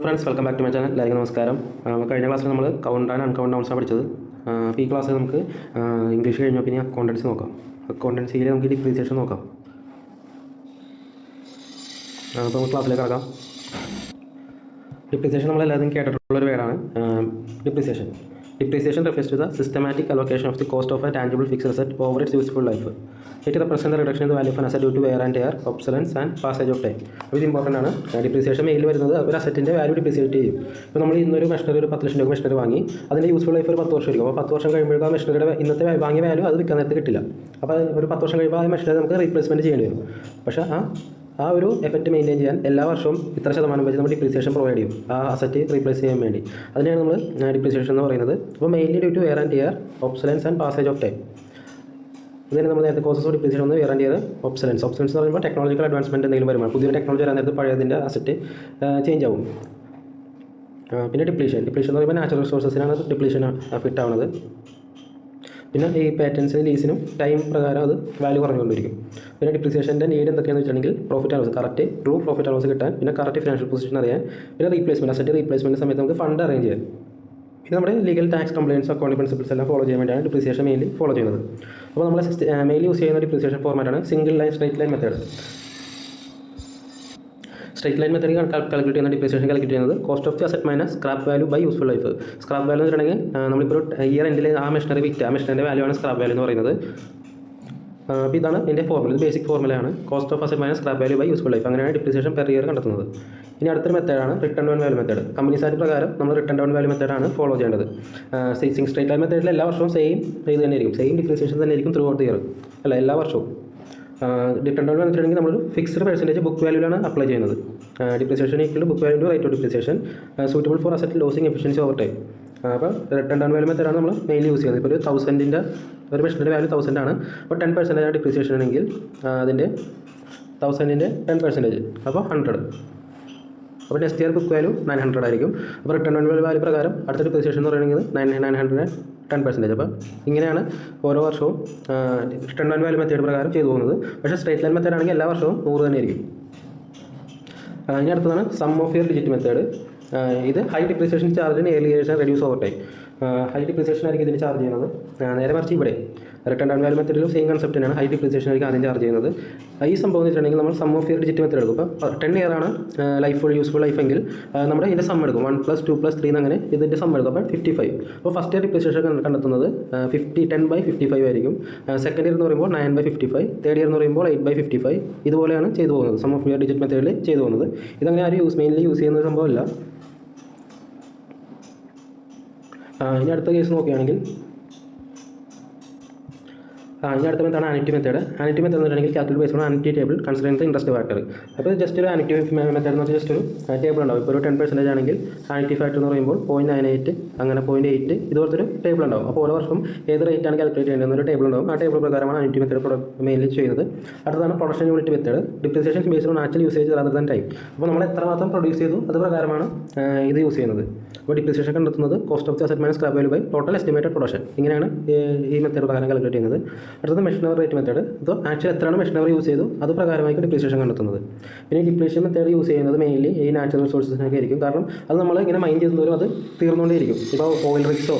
Friends, welcome back to my channel. എല്ലാവർക്കും നമസ്കാരം. കഴിഞ്ഞ ക്ലാസ്സിൽ നമ്മൾ കൗണ്ട് ആൻഡ് അൺകൗണ്ട് ഡൗൺസാണ് പഠിച്ചത്. അപ്പോൾ ഈ ക്ലാസ്സിൽ നമുക്ക് ഇംഗ്ലീഷ് കഴിഞ്ഞാൽ പിന്നെ അക്കൗണ്ടൻസി നോക്കാം. അക്കൗണ്ടൻസിയിൽ നമുക്ക് ഡിപ്രീസിയേഷൻ നോക്കാം. അപ്പോൾ നമുക്ക് ക്ലാസ്സിലേക്ക് കിടക്കാം. ഡിപ്രീസിയേഷൻ നമ്മളെല്ലാവരും കേട്ടിട്ടുള്ളൊരു വേർഡാണ്. Depreciation refers to the systematic allocation of the cost of a tangible fixed asset over its useful life. It represents the reduction in the value of an asset due to wear and tear, obsolescence and passage of time. അപ്പോൾ ഇത് important ആണ്. Depreciation മെയിനിൽ വരുന്നത് ഒരു അസറ്റിൻ്റെ value depreciate ചെയ്യും. ഇപ്പോൾ നമ്മൾ ഇന്നൊരു machinery ഒരു 10 ലക്ഷം രൂപ മെഷീനറി വാങ്ങി, അതിൻ്റെ യൂസ്ഫുൾ ലൈഫ് ഒരു 10 വർഷം ആയിരിക്കും. അപ്പോൾ 10 വർഷം കഴിയുമ്പോഴേക്കും ആ മെഷീനറിയുടെ ഇന്നത്തെ വാങ്ങിയ വാല്യൂ അത് വിൽക്കാൻ നേരത്തെ കിട്ടില്ല. അപ്പോൾ ഒരു 10 വർഷം കഴിയുമ്പോൾ ആ മെഷീനറി നമുക്ക് റീപ്ലേസ്മെൻറ്റ് ചെയ്യേണ്ടി വരും. പക്ഷേ ആ ഒരു എഫക്റ്റ് മെയിൻറ്റെയിൻ ചെയ്യാൻ എല്ലാ വർഷവും ഇത്ര ശതമാനം വെച്ച് നമ്മൾ ഡിപ്രീസിയേഷൻ പ്രൊവൈഡ് ചെയ്യും ആ അസറ്റ് റീപ്ലേസ് ചെയ്യാൻ വേണ്ടി. അതിനെയാണ് നമ്മൾ ഡിപ്രീസിയേഷൻ എന്ന് പറയുന്നത്. അപ്പോൾ mainly due to wear and tear, obsolescence and passage of time. ഇതിന് നമ്മൾ നേരത്തെ കോസസ് ഓഫ് ഡിപ്രീസിയേഷൻ ഒന്ന് വെയർ ആൻഡ് ടിയർ, ഒബ്സലൻസ് എന്ന് പറയുമ്പോൾ ടെക്നോളജിക്കൽ അഡ്വാൻസ്മെൻറ്റ് എന്തെങ്കിലും വരുമ്പോൾ പുതിയ ടെക്നോളജി വരാൻ നേരത്ത് പഴയതിൻ്റെ അസറ്റ് ചേഞ്ച് ആവും. പിന്നെ ഡിപ്ലീഷൻ എന്ന് പറയുമ്പോൾ നാച്ചുറൽ റിസോഴ്സസിനാണ് ഡിപ്ലീഷൻ എഫക്റ്റ് ആവുന്നത്. പിന്നെ ഈ പാറ്റൻസിനും ലീസിനും ടൈം പ്രകാരം അത് വാല്യൂ കുറഞ്ഞുകൊണ്ടിരിക്കും. പിന്നെ ഡിപ്രീസിയേഷൻ്റെ നീഡ് എന്തൊക്കെയാണെന്ന് വെച്ചിട്ടുണ്ടെങ്കിൽ profit and loss, correct true profit and loss കിട്ടാൻ, പിന്നെ കറക്റ്റ് ഫിനാൻഷ്യൽ പൊസിഷൻ അറിയാൻ, പിന്നെ റീപ്ലേസ്മെൻറ്റ് അസറ്റ് റീപ്ലേസ്മെൻറ്റ് സമയത്ത് നമുക്ക് ഫണ്ട് അറേഞ്ച് ചെയ്യാൻ, പിന്നെ നമ്മുടെ legal tax compliance accounting principles എല്ലാം ഫോളോ ചെയ്യാൻ വേണ്ടിയാണ് ഡിപ്രീസിയേഷൻ മെയിൻലി ഫോളോ ചെയ്യുന്നത്. അപ്പോൾ നമ്മൾ മെയിൻലി യൂസ് ചെയ്യുന്ന ഡിപ്രീസിയേഷൻ ഫോർമാറ്റാണ് single line, straight line method. Straight line method calculate ചെയ്യുന്ന ഡിപ്രീസിയേഷൻ കാൽക്കുലേറ്റ് ചെയ്യുന്നത് cost of the asset minus scrap value by useful life. Scrap value എന്ന് വെച്ചിട്ടുണ്ടെങ്കിൽ നമ്മളിപ്പോൾ ഇയർ എൻഡിൽ ആ മെഷീനറി വിറ്റ് ആ മെഷീനറിൻ്റെ വാല്യൂ ആണ് സ്ക്രാപ്പ് വാല്യൂ എന്ന് പറയുന്നത്. അപ്പോൾ ഇതാണ് ഇതിൻ്റെ ഫോർമുല. ഇത് ബേസിക് ഫോർമുലയാണ്. Cost of asset minus scrap value by useful life. അങ്ങനെയാണ് ഡിപ്രീസിയേഷൻ പെർ ഇയർ കണ്ടെത്തുന്നത്. ഇനി അടുത്തൊരു മെത്തേഡാണ് written down value method. Companies act പ്രകാരം നമ്മൾ റിട്ടേൺ ഡൗൺ വാല്യൂ മെത്തേഡാണ് ഫോളോ ചെയ്യേണ്ടത്. സ്ട്രൈറ്റ് ലൈൻ മെത്തേഡിൽ എല്ലാ വർഷവും സെയിം ഇത് തന്നെ ആയിരിക്കും, സെയിം ഡിപ്രീസിയേഷൻ തന്നെ ആയിരിക്കും ത്രൂ ഔട്ട് ദി ഇയർ, അല്ല എല്ലാ വർഷവും. റിട്ടേൺ ഡൗൺ വെച്ചിട്ടുണ്ടെങ്കിൽ നമ്മൾ ഫിക്സ്ഡ് പെർസെൻറ്റേജ് ബുക്ക് വാല്യൂലാണ് അപ്ലൈ ചെയ്യുന്നത്. Depreciation equal to book value rate of depreciation suitable for asset losing efficiency over time. അപ്പോൾ റിട്ടേൺ ഡൗൺ വാല്യൂ മെത്തേഡാണ് നമ്മൾ മെയിൻലി യൂസ് ചെയ്യുന്നത്. ഇപ്പോൾ ഒരു 1000ൻ്റെ ഒരു മെഷീൻ്റെ വാല്യൂ 1000 ആണ്. അപ്പോൾ 10% ഡിപ്രീസിയേഷൻ ആണെങ്കിൽ അതിൻ്റെ 1000ൻ്റെ 10%, അപ്പോൾ 100. അപ്പോൾ നെക്സ്റ്റ് ഇയർ ബുക്ക് വാല്യൂ 900 ആയിരിക്കും. അപ്പോൾ റിട്ടേൺ ഡൗൺ വാല്യൂ പ്രകാരം അടുത്ത ഡിപ്രീസിയേഷൻ എന്ന് പറയുന്നത് 900 10%. അപ്പോൾ ഇങ്ങനെയാണ് ഓരോ വർഷവും റിട്ടേൺ ഡൗൺ വാല്യൂ മെത്തേഡ് പ്രകാരം ചെയ്തു പോകുന്നത്. പക്ഷേ സ്ട്രൈറ്റ് ലൈൻ മെത്തേഡ് ആണെങ്കിൽ എല്ലാ വർഷവും 100 തന്നെ ആയിരിക്കും. ഇനി അടുത്തതാണ് sum of year digit method. ഇത് ഹൈ ഡിപ്രീസിയേഷൻ ചാർജിന് early years reduce over time. High depreciation ആയിരിക്കും ഇതിന് ചാർജ് ചെയ്യുന്നത്. നേരെ മറിച്ച് ഇവിടെ റിട്ടേൺ ഡൗൺ വാല്യൂ മെത്തേഡിലും സെയിം കൺസെപ്റ്റ് തന്നെയാണ്. ഹൈ ഡിപ്രീസിയേഷൻ ആയിരിക്കും ആദ്യം ചാർജ് ചെയ്യുന്നത്. ഈ സംഭവം എന്ന് വെച്ചിട്ടുണ്ടെങ്കിൽ നമ്മൾ sum of year digit method എടുക്കും. ഇപ്പോൾ 10 ഇയർ ആണ് ലൈഫ് യൂസ്ഫുൾ ലൈഫ് എങ്കിൽ നമ്മുടെ ഇതിൻ്റെ സം എടുക്കും. 1 + 2 + 3 അങ്ങനെ ഇതിൻ്റെ സം എടുക്കും. അപ്പോൾ 55. അപ്പോൾ ഫസ്റ്റ് ഇയർ ഡിപ്രീസിയേഷൻ കണ്ടെത്തുന്നത് 10/55 ആയിരിക്കും. സെക്കൻഡ് ഇയർ എന്ന് പറയുമ്പോൾ 9/55, തേർഡ് ഇയർ എന്ന് പറയുമ്പോൾ 8/55. ഇതുപോലെയാണ് ചെയ്തു പോകുന്നത്. സം ഓഫ് ഇയർ ഡിജിറ്റ് മെത്തേഡിൽ ചെയ്തു പോകുന്നത്. ഇതങ്ങനെ ആരും മെയിൻലി യൂസ് ചെയ്യുന്ന സംഭവമല്ല. ഇനി അടുത്ത കേസ് നോക്കുകയാണെങ്കിൽ ഇനി അടുത്ത മെത്തേഡാണ് ആനിറ്റി മെത്തേഡ്. ആനിറ്റി മെത്തേഡ് എന്ന് പറഞ്ഞിട്ടുണ്ടെങ്കിൽ calculate based on annuity table considering the interest factor. അപ്പോൾ ജസ്റ്റ് ഒരു ആനിറ്റി മെത്തേഡ് എന്ന് വെച്ചാൽ ജസ്റ്റ് ഒരു ടേബിൾ ഉണ്ടാവും. ഇപ്പോൾ ഒരു 10% ആണെങ്കിൽ ആനിറ്റി ഫാക്ടർ എന്ന് പറയുമ്പോൾ 0.98, അങ്ങനെ 0.8 ഇതുപോലത്തെ ഒരു ടേബിൾ ഉണ്ടാവും. അപ്പോൾ ഓരോ വർഷം ഏത് റേറ്റാണ് കാൽക്കുലേറ്റ് ചെയ്യേണ്ടത് ഒരു ടേബിൾ ഉണ്ടാവും. ആ ടേബിൾ പ്രകാരമാണ് ആനിറ്റി മെത്തേഡ് മെയിൻലി ചെയ്യുന്നത്. അടുത്തതാണ് production unit method. Depreciation based on actual usage rather than time. അപ്പോൾ നമ്മൾ എത്രമാത്രം പ്രൊഡ്യൂസ് ചെയ്തു അത് പ്രകാരമാണ് ഇത് യൂസ് ചെയ്യുന്നത്. അപ്പോൾ ഡിപ്രീസിയേഷൻ കണ്ടെത്തുന്നത് cost of the asset minus scrap value by total estimated production. ഇങ്ങനെയാണ് ഈ മെത്തേഡ് പ്രകാരം കാൽക്കുലേറ്റ് ചെയ്യുന്നത്. അടുത്തത് മെഷീൻ അവർ റേറ്റ് മെത്തേഡ്. ഇപ്പോൾ ആക്ച്വൽ എത്രയാണ് മെഷീൻ അവർ യൂസ് ചെയ്തു അത് പ്രകാരമായിരിക്കും ഡിപ്രീസിയേഷൻ കണ്ടെത്തുന്നത്. പിന്നെ ഡിപ്രീഷൻ മെത്തേഡ് യൂസ് ചെയ്യുന്നത് മെയിൻലി ഈ നാച്ചുറൽ റിസോഴ്സസിനൊക്കെ ആയിരിക്കും. കാരണം അത് നമ്മൾ ഇങ്ങനെ മൈൻഡ് ചെയ്യുന്നവരും അത് തീർന്നുകൊണ്ടേയിരിക്കും. ഇപ്പോൾ ഓയിൽ റിഗ്സോ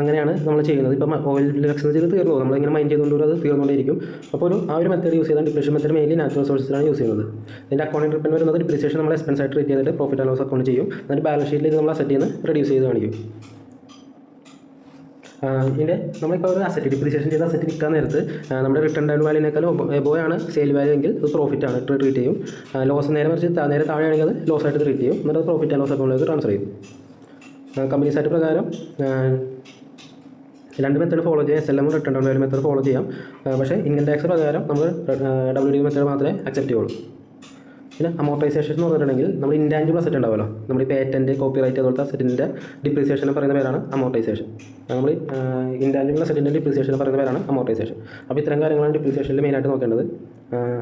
അങ്ങനെയാണ് നമ്മൾ ചെയ്യുന്നത്. ഇപ്പം ഓയിൽ റിഗ്സ് ചെയ്ത് തീർന്നു പോകും. നമ്മളിങ്ങനെ മൈൻഡ് ചെയ്തുകൊണ്ട് അത് തീർന്നുകൊണ്ടേയിരിക്കും. അപ്പോൾ ആ ഒരു മെത്തേഡ് യൂസ് ചെയ്താൽ ഡിപ്രീഷൻ മെത്തേഡ് മെയിൻലി നാച്ചുറൽ റിസോഴ്സസിലാണ് യൂസ് ചെയ്യുന്നത്. ഇതിൻ്റെ അക്കൗണ്ടിംഗ് ട്രീറ്റ്മെൻറ്റ് വരുന്നത് ഡിപ്രീസിയേഷൻ നമ്മൾ എക്സ്പെൻസ് ആയിട്ട് ട്രീറ്റ് ചെയ്തിട്ട് പ്രോഫിറ്റ് ആൻഡ് ലോസ് അക്കൗണ്ട് ചെയ്യും. എന്നിട്ട് ബാലൻസ് ഷീറ്റിൽ ഇത് നമ്മൾ അസറ്റിൽ നിന്ന് റെഡ്യൂസ് ചെയ്ത് കാണിക്കും. ഇതിൻ്റെ നമ്മളിപ്പോൾ ഒരു അസറ്റ് ഡിപ്രീസിയേഷൻ ചെയ്ത അസറ്റ് വിൽക്കാൻ നേരത്ത് നമ്മുടെ റിട്ടേൺ ഡൗൺ വാല്യൂനേക്കാൾ എബോയാണ് സെയിൽ വാല്യൂ എങ്കിൽ അത് പ്രോഫിറ്റ് ആണ് ട്രീറ്റ് ചെയ്യും. ലോസ് നേരെ മറിച്ച് നേരെ താഴെയാണെങ്കിൽ അത് ലോസ് ആയിട്ട് ട്രീറ്റ് ചെയ്യും. എന്നിട്ട് അത് പ്രോഫിറ്റ് ആൻഡ് ലോസ് അക്കൗണ്ടിലേക്ക് ട്രാൻസ്ഫർ ചെയ്യും. കമ്പനീസ് ആയിട്ട് പ്രകാരം രണ്ട് മെത്തേഡ് ഫോളോ ചെയ്യാം. SLM return down value method follow ചെയ്യാം. പക്ഷേ ഇൻകം ടാക്സ് പ്രകാരം നമ്മൾ WDV മെത്തേഡ് മാത്രമേ അക്സെപ്റ്റ് ചെയ്യുള്ളൂ. പിന്നെ അമോർട്ടൈസേഷൻ എന്ന് പറഞ്ഞിട്ടുണ്ടെങ്കിൽ നമ്മൾ ഇൻറ്റാഞ്ചിബിൾ അസറ്റ് ഉണ്ടാവുമല്ലോ, നമ്മൾ ഈ പേറ്റൻറ്റ് കോപ്പിറൈറ്റ് അതുപോലത്തെ അസറ്റിൻ്റെ ഡിപ്രീസിയേഷൻ പറയുന്ന പേരാണ് അമോർട്ടൈസേഷൻ. നമ്മൾ ഇൻറ്റാഞ്ചിബിൾ അസറ്റിൻ്റെ ഡിപ്രീസിയേഷൻ പറയുന്ന പേരാണ് അമോർട്ടൈസേഷൻ. അപ്പോൾ ഇത്തരം കാര്യങ്ങളാണ് ഡിപ്രീസിയേഷനിൽ മെയിനായിട്ട് നോക്കേണ്ടത്.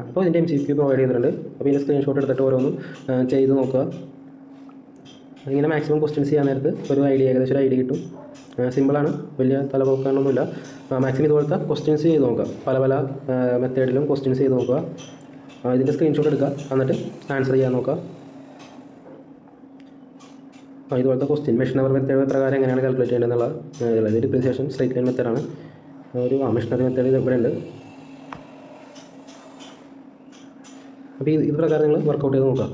അപ്പോൾ ഇതിൻ്റെ MCQ പ്രൊവൈഡ് ചെയ്തിട്ടുണ്ട്. അപ്പോൾ ഇതിൻ്റെ സ്ക്രീൻഷോട്ട് എടുത്തിട്ട് ഓരോന്നും ചെയ്ത് നോക്കുക. ഇങ്ങനെ മാക്സിമം ക്വസ്റ്റ്യൻസ് ചെയ്യാൻ നേരത്ത് ഒരു ഏകദേശം ഒരു ഐഡിയ കിട്ടും. സിമ്പിളാണ്, വലിയ തലപോക്കാണൊന്നുമില്ല. മാക്സിമം ഇതുപോലത്തെ ക്വസ്റ്റ്യൻസ് ചെയ്ത് നോക്കുക. പല മെത്തേഡിലും ക്വസ്റ്റ്യൻസ് ചെയ്ത് നോക്കുക. ഇതിൻ്റെ സ്ക്രീൻഷോട്ട് എടുക്കുക, എന്നിട്ട് ആൻസർ ചെയ്യാൻ നോക്കുക. ഇതുപോലത്തെ ക്വസ്റ്റ്യൻ മെഷീൻ അവർ മെത്തേഡ് പ്രകാരം എങ്ങനെയാണ് കാൽക്കുലേറ്റ് ചെയ്യേണ്ടതെന്നുള്ള ഇത് ഡിപ്രീസിയേഷൻ സ്ട്രൈറ്റ് ലൈൻ മെത്തേഡാണ്. ഒരു മെഷീനറി മെത്തേഡ് ഇവിടെ ഉണ്ട്. അപ്പോൾ ഇത് പ്രകാരം നിങ്ങൾ വർക്കൗട്ട് ചെയ്ത് നോക്കുക.